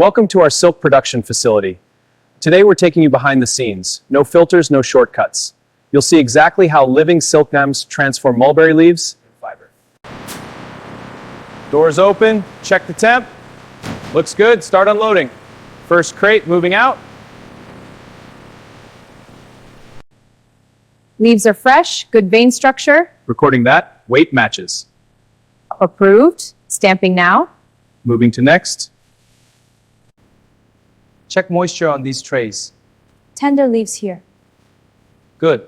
Welcome to our silk production facility. Today we're taking you behind the scenes. No filters, no shortcuts. You'll see exactly how living silkworms transform mulberry leaves into fiber. Doors open, check the temp. Looks good, start unloading. First crate moving out. Leaves are fresh, good vein structure. Recording that, weight matches. Approved. Stamping now. Moving to next. Check moisture on these trays. Tender leaves here. Good.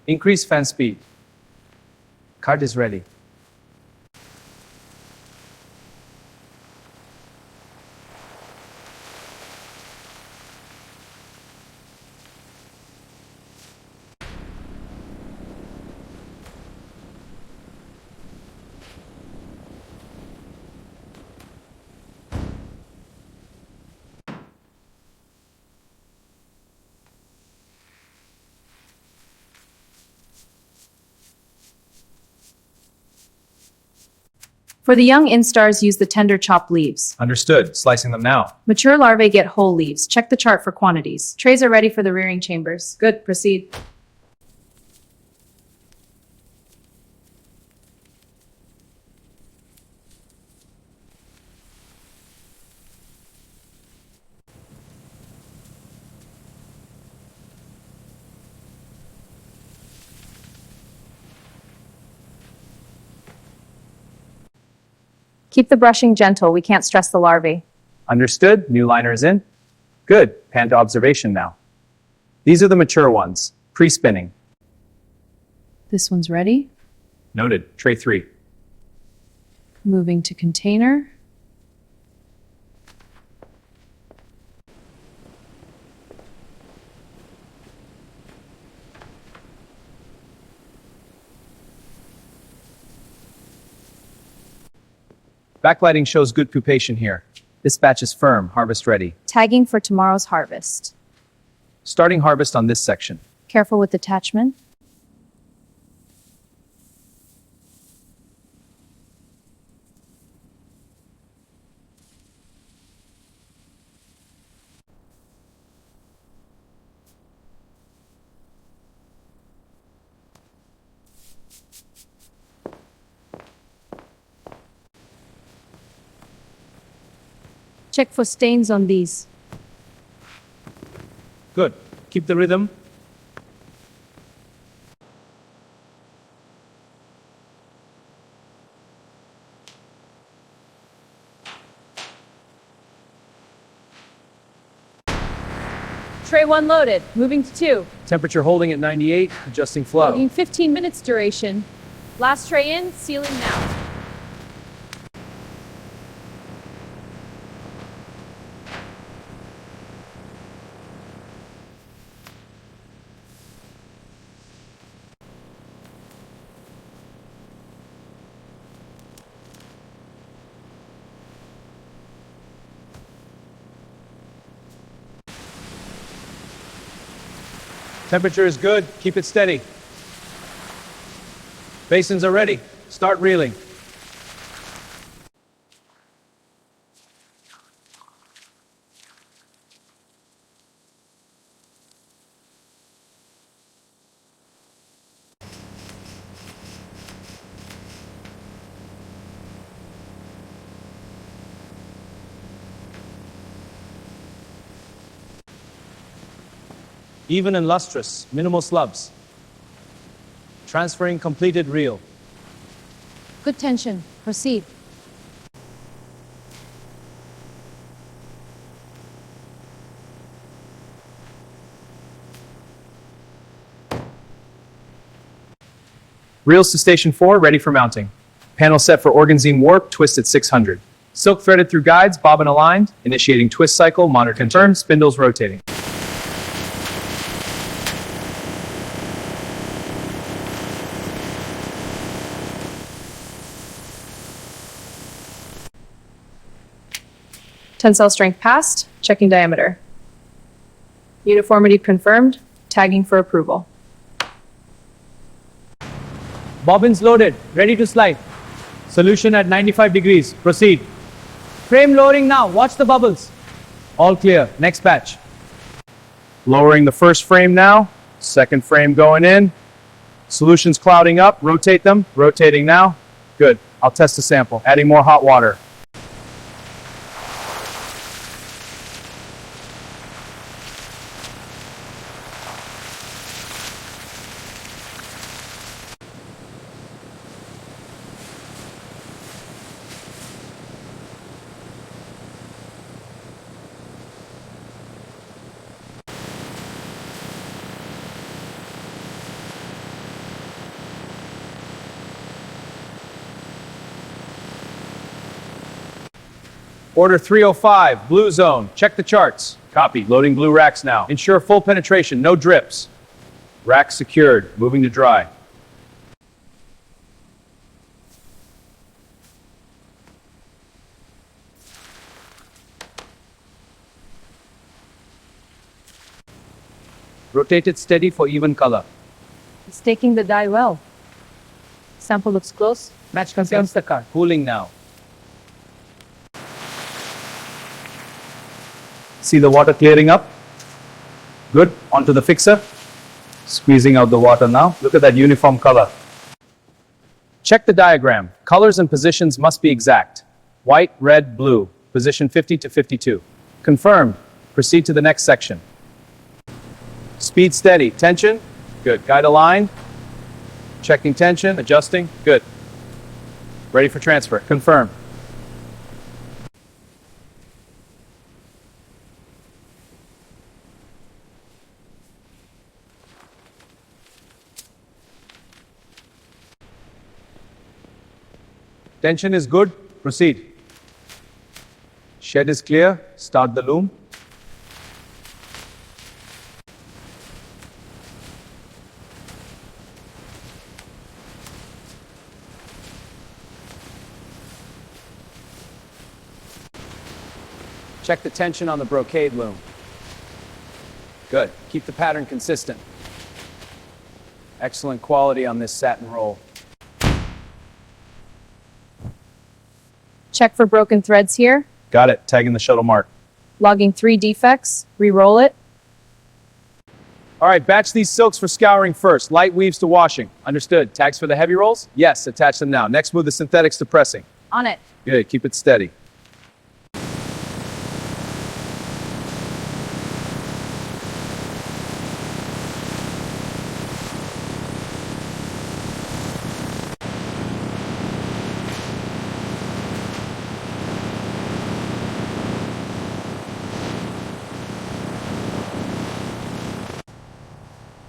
Increase fan speed. Cart is ready. For the young instars, use the tender chopped leaves. Understood. Slicing them now. Mature larvae get whole leaves. Check the chart for quantities. Trays are ready for the rearing chambers. Good, proceed. Keep the brushing gentle. We can't stress the larvae. Understood. New liner is in. Good. Pan to observation now. These are the mature ones. Pre-spinning. This one's ready. Noted. Tray 3. Moving to container. Backlighting shows good pupation here. This batch is firm, harvest ready. Tagging for tomorrow's harvest. Starting harvest on this section. Careful with attachment. Check for stains on these. Good. Keep the rhythm. Tray 1 loaded. Moving to 2. Temperature holding at 98, adjusting flow. Logging 15 minutes duration. Last tray in, sealing now. Temperature is good. Keep it steady. Basins are ready. Start reeling. Even and lustrous, minimal slubs. Transferring completed reel. Good tension. Proceed. Reels to station 4, ready for mounting. Panel set for organzine warp, twist at 600. Silk threaded through guides, bobbin aligned, initiating twist cycle, monitor confirmed, spindles rotating. Tensile strength passed. Checking diameter. Uniformity confirmed. Tagging for approval. Bobbins loaded, ready to slide. Solution at 95 degrees. Proceed. Frame lowering now. Watch the bubbles. All clear. Next batch. Lowering the first frame now. Second frame going in. Solutions clouding up. Rotate them. Rotating now. Good. I'll test the sample. Adding more hot water. Order 305, blue zone. Check the charts. Copy. Loading blue racks now. Ensure full penetration, no drips. Rack secured. Moving to dry. Rotate it steady for even color. It's taking the dye well. Sample looks close. Match confirms the car. Cooling now. See the water clearing up? Good. Onto the fixer. Squeezing out the water now. Look at that uniform color. Check the diagram. Colors and positions must be exact. White, red, blue. Position 50 to 52. Confirmed. Proceed to the next section. Speed steady. Tension. Good. Guide aligned. Checking tension. Adjusting. Good. Ready for transfer. Confirmed. Tension is good. Proceed. Shed is clear. Start the loom. Check the tension on the brocade loom. Good. Keep the pattern consistent. Excellent quality on this satin roll. Check for broken threads here. Got it. Tagging the shuttle mark. Logging 3 defects. Re-roll it. All right, batch these silks for scouring first. Light weaves to washing. Understood. Tags for the heavy rolls? Yes, attach them now. Next, move the synthetics to pressing. On it. Good. Keep it steady.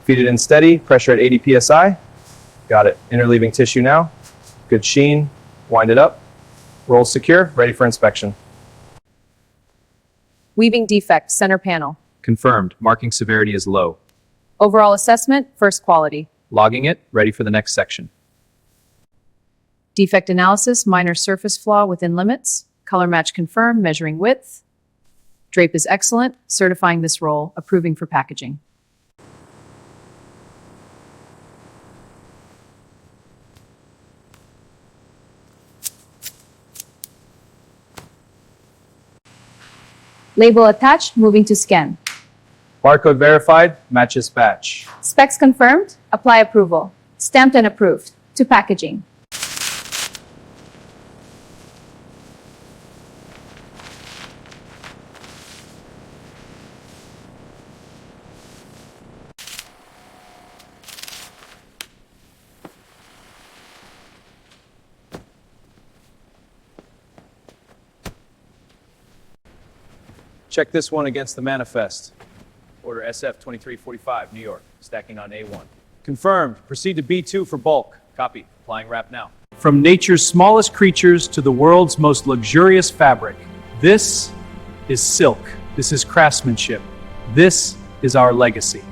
Feed it in steady, pressure at 80 psi. Got it. Interleaving tissue now. Good sheen. Wind it up. Roll secure, ready for inspection. Weaving defect, center panel. Confirmed. Marking severity is low. Overall assessment, first quality. Logging it, ready for the next section. Defect analysis, minor surface flaw within limits. Color match confirmed, measuring width. Drape is excellent, certifying this roll, approving for packaging. Label attached, moving to scan. Barcode verified, matches batch. Specs confirmed, apply approval. Stamped and approved. To packaging. Check this one against the manifest. Order SF2345, New York, stacking on A1. Confirmed. Proceed to B2 for bulk. Copy. Applying wrap now. From nature's smallest creatures to the world's most luxurious fabric, this is silk. This is craftsmanship. This is our legacy.